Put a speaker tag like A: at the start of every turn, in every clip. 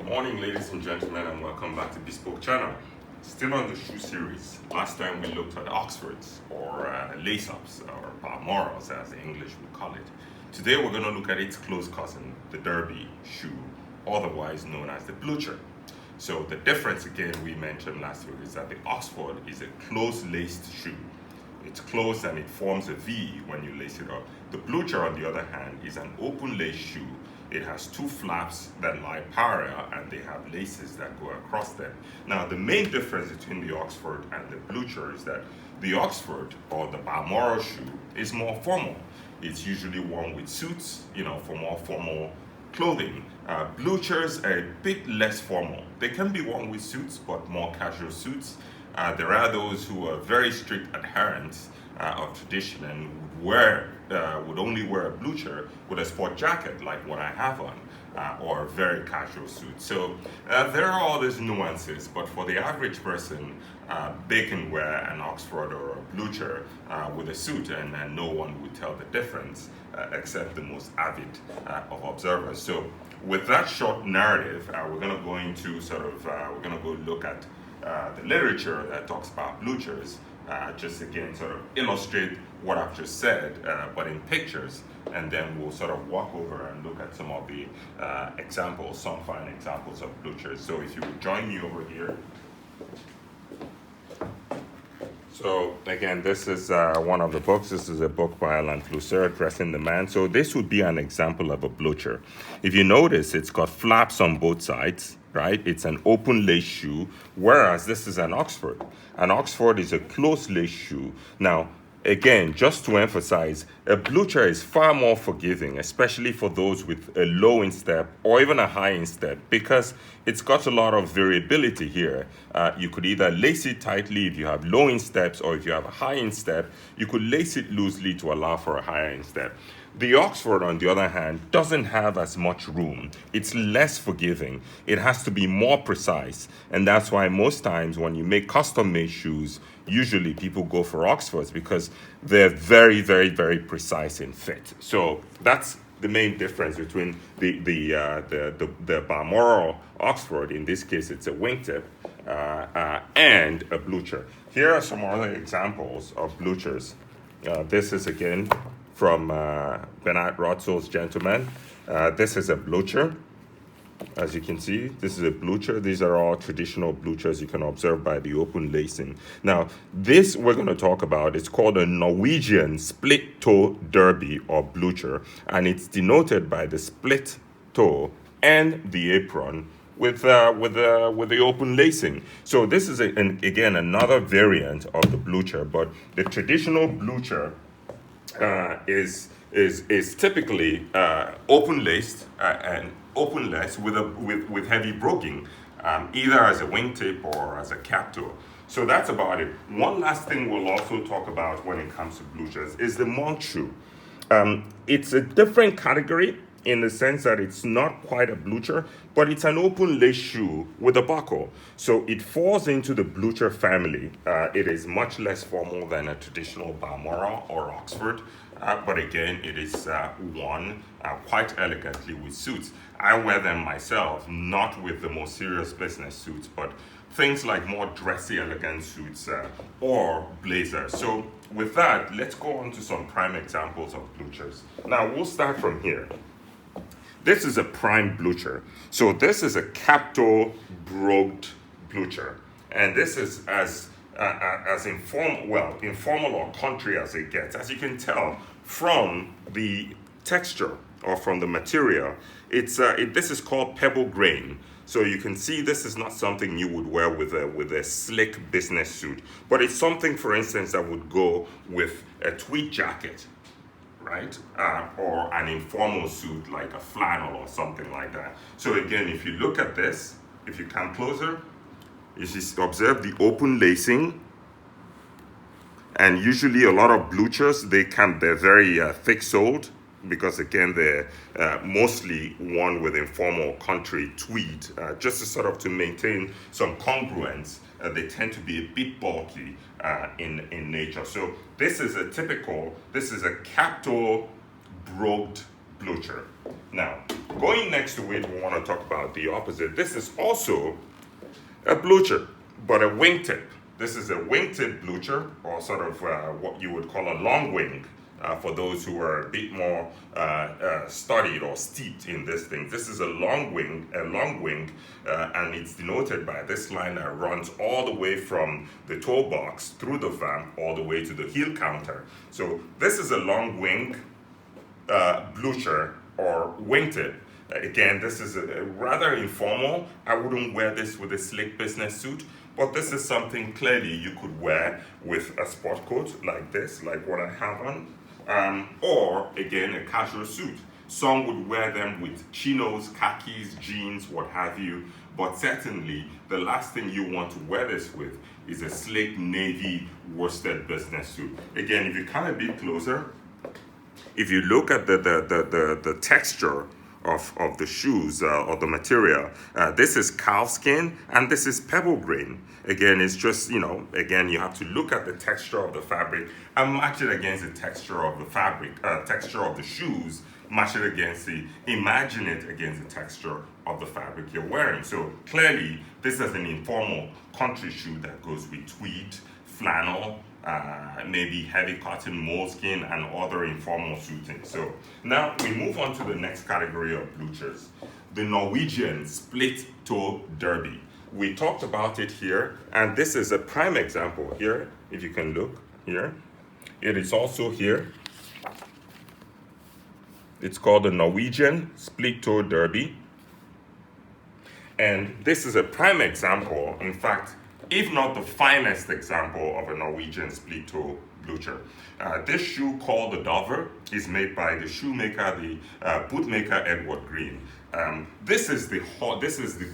A: morning, ladies and gentlemen, and welcome back to Bespoke channel. Still on the shoe series. Last time we looked at Oxfords, or lace-ups, or Balmorals as the English would call it. Today we're going to look at its close cousin, the Derby shoe, otherwise known as the Blucher. So the difference, again, we mentioned last week, is that the Oxford is a close-laced shoe. It's closed and it forms a V when you lace it up. The Blucher, on the other hand, is an open-lace shoe. It has two flaps that lie parallel and they have laces that go across them. Now, the main difference between the Oxford and the Blucher is that the Oxford, or the Balmoral shoe, is more formal. It's usually worn with suits, for more formal clothing. Bluchers are a bit less formal. They can be worn with suits, but more casual suits. There are those who are very strict adherents of tradition and would only wear a Blucher with a sport jacket like what I have on, or a very casual suit. So there are all these nuances, but for the average person, they can wear an Oxford or a Blucher with a suit, and no one would tell the difference except the most avid of observers. So with that short narrative, we're going to go into we're going to go look at the literature that talks about Bluchers, just again sort of illustrate what I've just said, but in pictures, and then we'll sort of walk over and look at some of the examples, some fine examples of Bluchers. So if you would join me over here. So again, this is one of the books. This is a book by Alan Flusser, Dressing the Man. So this would be an example of a Blucher. If you notice, it's got flaps on both sides, right? It's an open lace shoe, whereas this is an Oxford. An Oxford is a closed lace shoe. Now, again, just to emphasize, a Blucher is far more forgiving, especially for those with a low instep or even a high instep, because it's got a lot of variability here. You could either lace it tightly if you have low insteps, or if you have a high instep, you could lace it loosely to allow for a higher instep. The Oxford, on the other hand, doesn't have as much room. It's less forgiving. It has to be more precise. And that's why most times when you make custom-made shoes, usually people go for Oxfords because they're very, very, very precise in fit. So that's the main difference between the Balmoral Oxford, in this case it's a wingtip, and a Blucher. Here are some other examples of Bluchers. This is again from Bernard Rotzol's Gentleman. This is a Blucher. As you can see, this is a Blucher. These are all traditional Bluchers you can observe by the open lacing. Now, this we're going to talk about, it's called a Norwegian split toe derby or Blucher, and it's denoted by the split toe and the apron with the open lacing. So this is again another variant of the Blucher, but the traditional Blucher is typically open laced and open lace with heavy broguing, either as a wingtip or as a cap toe. So that's about it. One last thing we'll also talk about when it comes to Bluchers is the monk shoe. It's a different category in the sense that it's not quite a Blucher, but it's an open lace shoe with a buckle. So it falls into the Blucher family. It is much less formal than a traditional Balmoral or Oxford, but again, it is worn quite elegantly with suits. I wear them myself, not with the most serious business suits, but things like more dressy, elegant suits or blazers. So with that, let's go on to some prime examples of Bluchers. Now, we'll start from here. This is a prime Blucher. So this is a cap-toe brogued Blucher. And this is as informal or country as it gets. As you can tell from the texture or from the material, this is called pebble grain. So you can see this is not something you would wear with a slick business suit, but it's something, for instance, that would go with a tweed jacket, right? Or an informal suit like a flannel or something like that. So again, if you look at this, if you come closer, you see, observe the open lacing. And usually a lot of Bluchers, they're very thick-soled, because again, they're mostly worn with informal country tweed, just to maintain some congruence. They tend to be a bit bulky in nature. So this is a cap-toe brogued Blucher. Now, Going next to it, we want to talk about the opposite. This is also a blucher, but a wingtip. This is a wingtip blucher, or sort of what you would call a long wing. For those who are a bit more studied or steeped in this thing, this is a long wing, and it's denoted by this line that runs all the way from the toe box through the vamp all the way to the heel counter. So this is a long wing blucher or wingtip. Again, this is a rather informal. I wouldn't wear this with a slick business suit, but this is something clearly you could wear with a sport coat like this, like what I have on, or again, a casual suit. Some would wear them with chinos, khakis, jeans, what have you, but certainly the last thing you want to wear this with is a slick navy worsted business suit. Again, if you come a bit closer, if you look at the texture of the shoes or the material, this is calf skin and this is pebble grain. Again, it's just, again, you have to look at the texture of the fabric and match it against the texture of the fabric, texture of the shoes, match it against imagine it against the texture of the fabric you're wearing. So clearly, this is an informal country shoe that goes with tweed, flannel, maybe heavy cotton, moleskin, and other informal suiting. So now we move on to the next category of bluchers, the Norwegian split toe derby. We talked about it here, and this is a prime example here. If you can look here, it is also here. It's called the Norwegian split toe derby, and this is a prime example. In fact, if not the finest example of a Norwegian split toe blucher. This shoe called the Dover is made by the shoemaker, the bootmaker Edward Green. This is the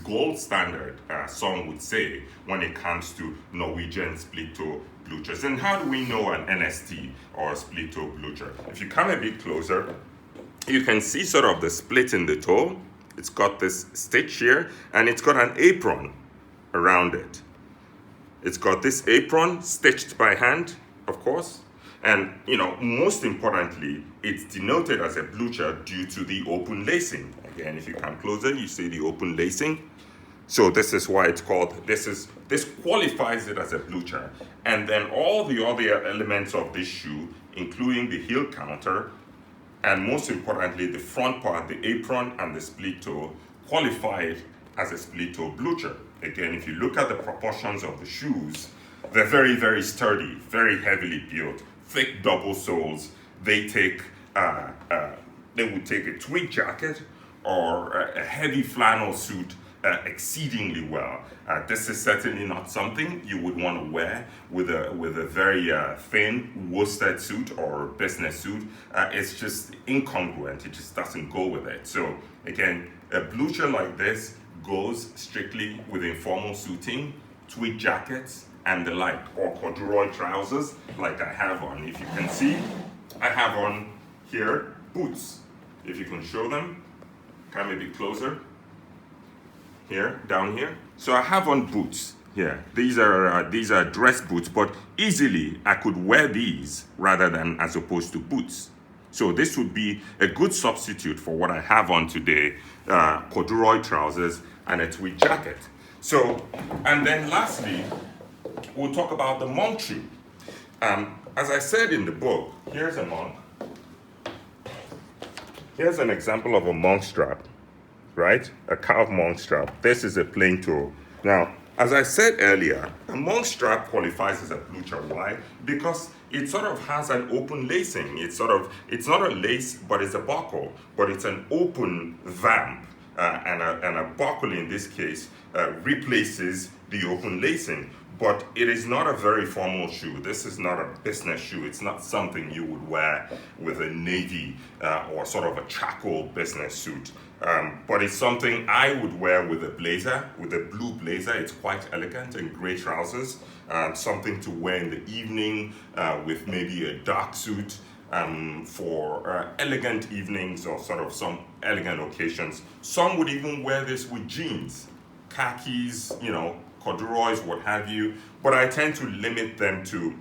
A: gold standard, some would say, when it comes to Norwegian split toe bluchers. And how do we know an NST or a split toe blucher? If you come a bit closer, you can see sort of the split in the toe. It's got this stitch here, and it's got an apron around it. It's got this apron stitched by hand, of course, and most importantly, it's denoted as a blucher due to the open lacing. Again, if you come closer, you see the open lacing. So this is why it's called, this qualifies it as a blucher. And then all the other elements of this shoe, including the heel counter, and most importantly, the front part, the apron and the split toe, qualify it as a split toe blucher. Again, if you look at the proportions of the shoes, they're very, very sturdy, very heavily built, thick double soles. They would take a tweed jacket or a heavy flannel suit exceedingly well. This is certainly not something you would want to wear with a very thin worsted suit or business suit. It's just incongruent. It just doesn't go with it. So again, a blucher like this goes strictly with informal suiting, tweed jackets, and the like, or corduroy trousers like I have on. If you can see, I have on here boots. If you can show them, come a bit closer. Here, down here. So I have on boots here. These are dress boots, but easily I could wear these rather than as opposed to boots. So this would be a good substitute for what I have on today, corduroy trousers and a tweed jacket. So, and then lastly, we'll talk about the monk shoe. As I said in the book, here's a monk. Here's an example of a monk strap, right? A calf monk strap. This is a plain toe. Now, as I said earlier, a monk strap qualifies as a blucher. Why? Because it sort of has an open lacing. It's not a lace, but it's a buckle, but it's an open vamp. And a buckle in this case replaces the open lacing. But it is not a very formal shoe. This is not a business shoe. It's not something you would wear with a navy or sort of a charcoal business suit. But it's something I would wear with a blazer, with a blue blazer. It's quite elegant, and gray trousers. Something to wear in the evening with maybe a dark suit. For elegant evenings or sort of some elegant occasions. Some would even wear this with jeans, khakis, corduroys, what have you. But I tend to limit them to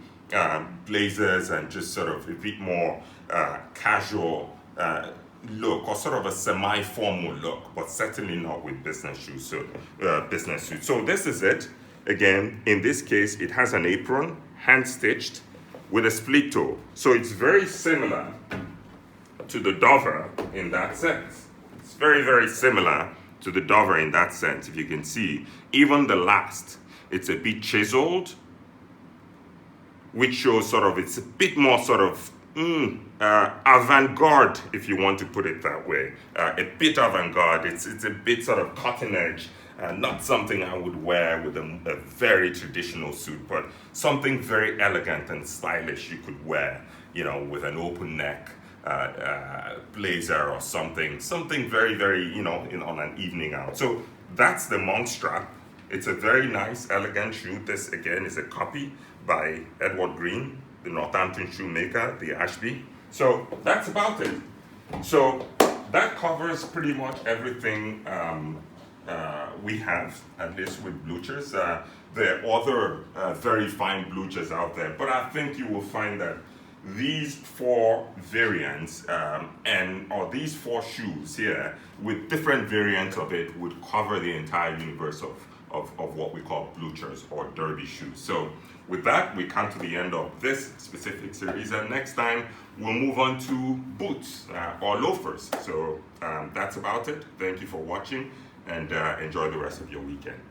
A: blazers and just sort of a bit more casual look, or sort of a semi-formal look, but certainly not with business shoes. So business suits. So this is it. Again, in this case, it has an apron, hand stitched, with a split toe. So it's very similar to the Dover in that sense. It's very, very similar to the Dover in that sense. If you can see, even the last, it's a bit chiseled, which shows sort of, it's a bit more sort of avant-garde, if you want to put it that way. A bit avant-garde, it's a bit sort of cutting edge, not something I would wear with a very traditional suit, but something very elegant and stylish you could wear, you know, with an open neck blazer or something very, very, you know, on an evening out. So that's the monk strap. It's a very nice, elegant shoe. This, again, is a copy by Edward Green, the Northampton shoemaker, the Ashby. So that's about it. So that covers pretty much everything we have, at least with Bluchers. There are other very fine Bluchers out there, but I think you will find that these four variants or these four shoes here with different variants of it would cover the entire universe of what we call Bluchers or derby shoes. So with that, we come to the end of this specific series, and next time we'll move on to boots or loafers. So that's about it. Thank you for watching, and enjoy the rest of your weekend.